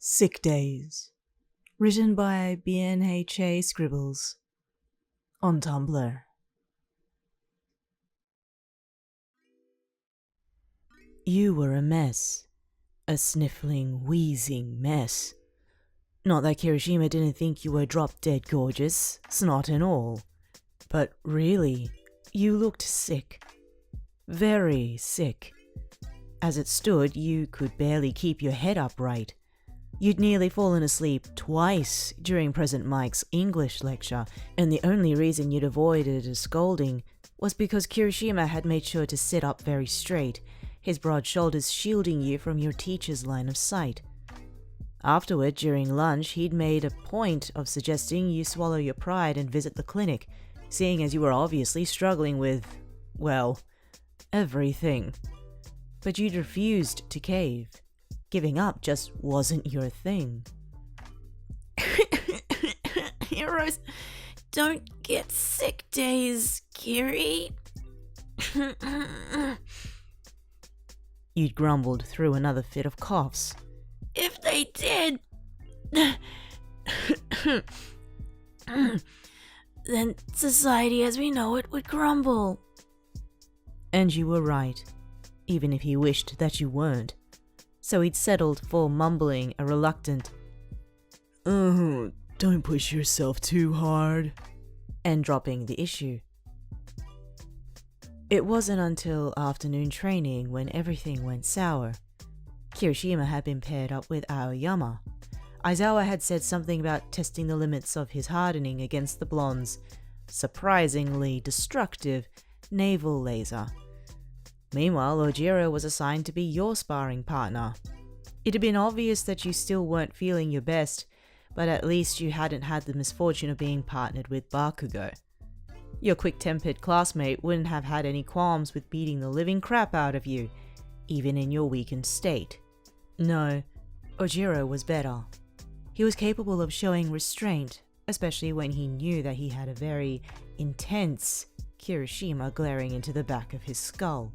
Sick Days. Written by BNHA Scribbles. On Tumblr. You were a mess. A sniffling, wheezing mess. Not that Kirishima didn't think you were drop-dead gorgeous, snot and all. But really, you looked sick. Very sick. As it stood, you could barely keep your head upright. You'd nearly fallen asleep twice during President Mike's English lecture, and the only reason you'd avoided a scolding was because Kirishima had made sure to sit up very straight, his broad shoulders shielding you from your teacher's line of sight. Afterward, during lunch, he'd made a point of suggesting you swallow your pride and visit the clinic, seeing as you were obviously struggling with, well, everything. But you'd refused to cave. Giving up just wasn't your thing. Heroes don't get sick days, Kiri. You'd grumbled through another fit of coughs. If they did, then society as we know it would crumble. And you were right, even if he wished that you weren't. So he'd settled for mumbling a reluctant, don't push yourself too hard, and dropping the issue. It wasn't until afternoon training when everything went sour. Kirishima had been paired up with Aoyama. Aizawa had said something about testing the limits of his hardening against the blonde's surprisingly destructive navel laser. Meanwhile, Ojiro was assigned to be your sparring partner. It had been obvious that you still weren't feeling your best, but at least you hadn't had the misfortune of being partnered with Bakugo. Your quick-tempered classmate wouldn't have had any qualms with beating the living crap out of you, even in your weakened state. No, Ojiro was better. He was capable of showing restraint, especially when he knew that he had a very intense Kirishima glaring into the back of his skull.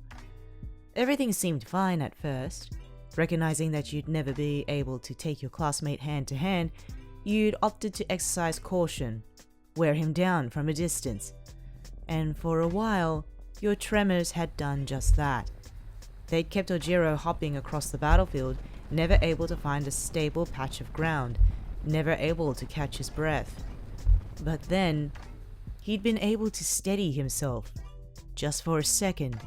Everything seemed fine at first. Recognizing that you'd never be able to take your classmate hand to hand, you'd opted to exercise caution, wear him down from a distance. And for a while, your tremors had done just that. They'd kept Ojiro hopping across the battlefield, never able to find a stable patch of ground, never able to catch his breath. But then, he'd been able to steady himself, just for a second.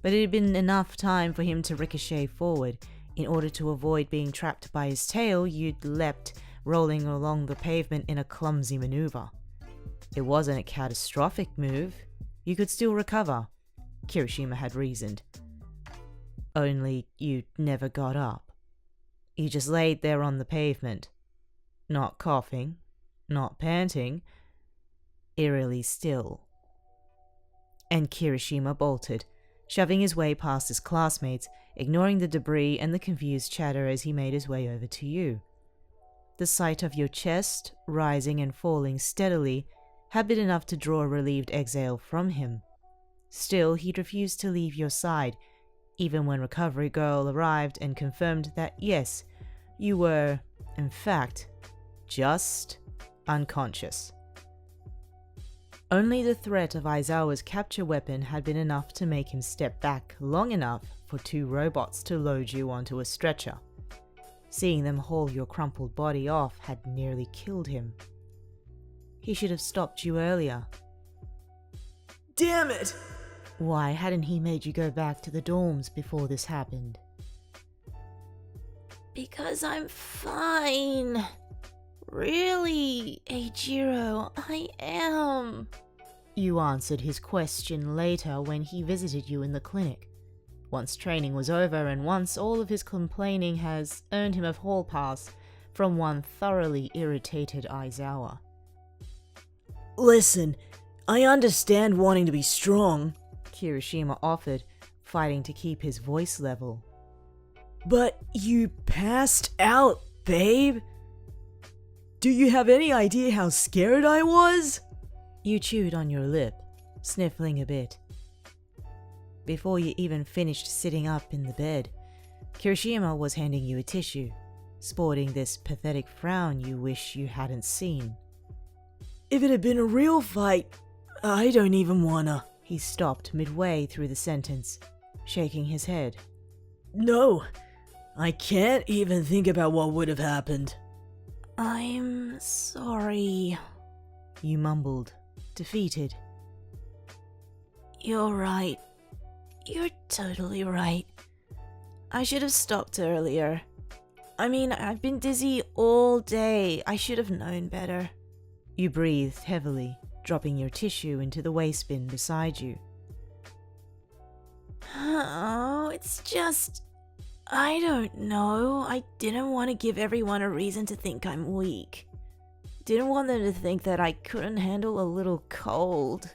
But it had been enough time for him to ricochet forward. In order to avoid being trapped by his tail, you'd leapt, rolling along the pavement in a clumsy maneuver. It wasn't a catastrophic move. You could still recover, Kirishima had reasoned. Only you never got up. You just laid there on the pavement. Not coughing, not panting, eerily still. And Kirishima bolted, shoving his way past his classmates, ignoring the debris and the confused chatter as he made his way over to you. The sight of your chest, rising and falling steadily, had been enough to draw a relieved exhale from him. Still, he'd refused to leave your side, even when Recovery Girl arrived and confirmed that yes, you were, in fact, just unconscious. Only the threat of Aizawa's capture weapon had been enough to make him step back long enough for two robots to load you onto a stretcher. Seeing them haul your crumpled body off had nearly killed him. He should have stopped you earlier. Damn it! Why hadn't he made you go back to the dorms before this happened? Because I'm fine. Really, Eijiro, I am. You answered his question later when he visited you in the clinic. Once training was over and once all of his complaining has earned him a hall pass from one thoroughly irritated Aizawa. Listen, I understand wanting to be strong, Kirishima offered, fighting to keep his voice level. But you passed out, babe. Do you have any idea how scared I was? You chewed on your lip, sniffling a bit. Before you even finished sitting up in the bed, Kirishima was handing you a tissue, sporting this pathetic frown you wish you hadn't seen. If it had been a real fight, I don't even wanna. He stopped midway through the sentence, shaking his head. No, I can't even think about what would have happened. I'm sorry, you mumbled, defeated. You're right. You're totally right. I should have stopped earlier. I mean, I've been dizzy all day. I should have known better. You breathed heavily, dropping your tissue into the waste bin beside you. Oh, it's just... I don't know. I didn't want to give everyone a reason to think I'm weak. Didn't want them to think that I couldn't handle a little cold.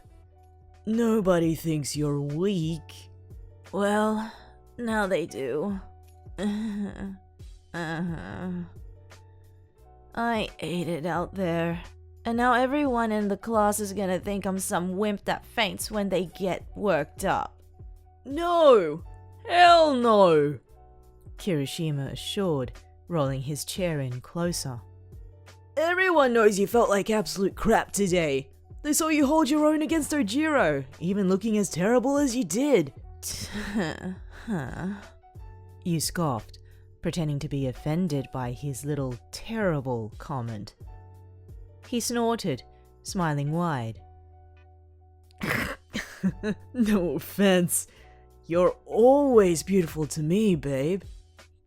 Nobody thinks you're weak. Well, now they do. I ate it out there. And now everyone in the class is gonna think I'm some wimp that faints when they get worked up. No! Hell no! Kirishima assured, rolling his chair in closer. Everyone knows you felt like absolute crap today. They saw you hold your own against Ojiro, even looking as terrible as you did. You scoffed, pretending to be offended by his little terrible comment. He snorted, smiling wide. No offense. You're always beautiful to me, babe.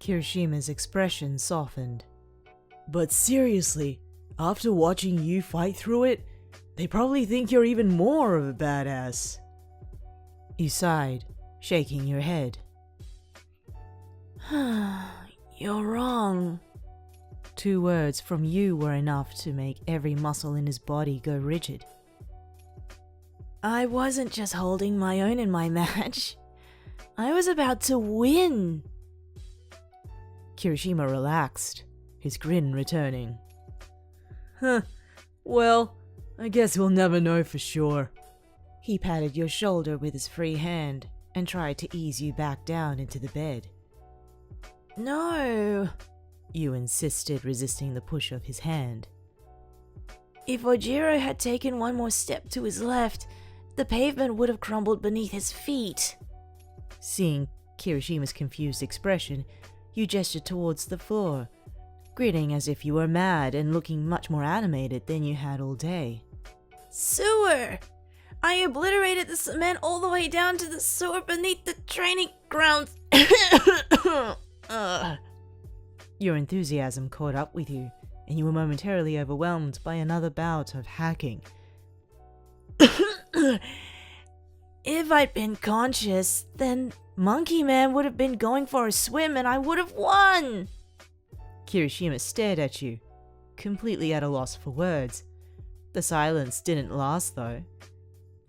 Kirishima's expression softened. But seriously, after watching you fight through it, they probably think you're even more of a badass. You sighed, shaking your head. You're wrong. 2 words from you were enough to make every muscle in his body go rigid. I wasn't just holding my own in my match. I was about to win. Kirishima relaxed, his grin returning. Well, I guess we'll never know for sure. He patted your shoulder with his free hand and tried to ease you back down into the bed. No, you insisted, resisting the push of his hand. If Ojiro had taken one more step to his left, the pavement would have crumbled beneath his feet. Seeing Kirishima's confused expression, you gestured towards the floor, grinning as if you were mad and looking much more animated than you had all day. Sewer! I obliterated the cement all the way down to the sewer beneath the training grounds. Your enthusiasm caught up with you, and you were momentarily overwhelmed by another bout of hacking. If I'd been conscious, then Monkey Man would have been going for a swim and I would have won! Kirishima stared at you, completely at a loss for words. The silence didn't last, though.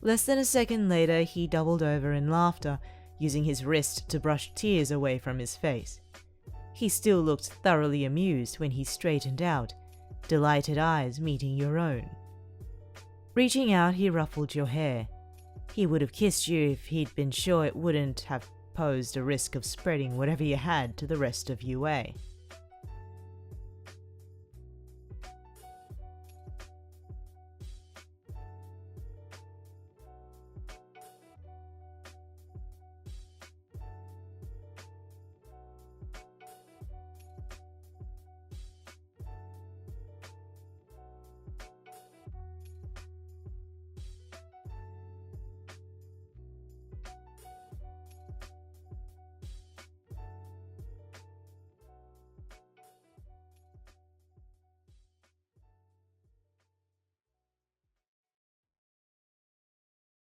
Less than a second later, he doubled over in laughter, using his wrist to brush tears away from his face. He still looked thoroughly amused when he straightened out, delighted eyes meeting your own. Reaching out, he ruffled your hair. He would have kissed you if he'd been sure it wouldn't have posed a risk of spreading whatever you had to the rest of UA.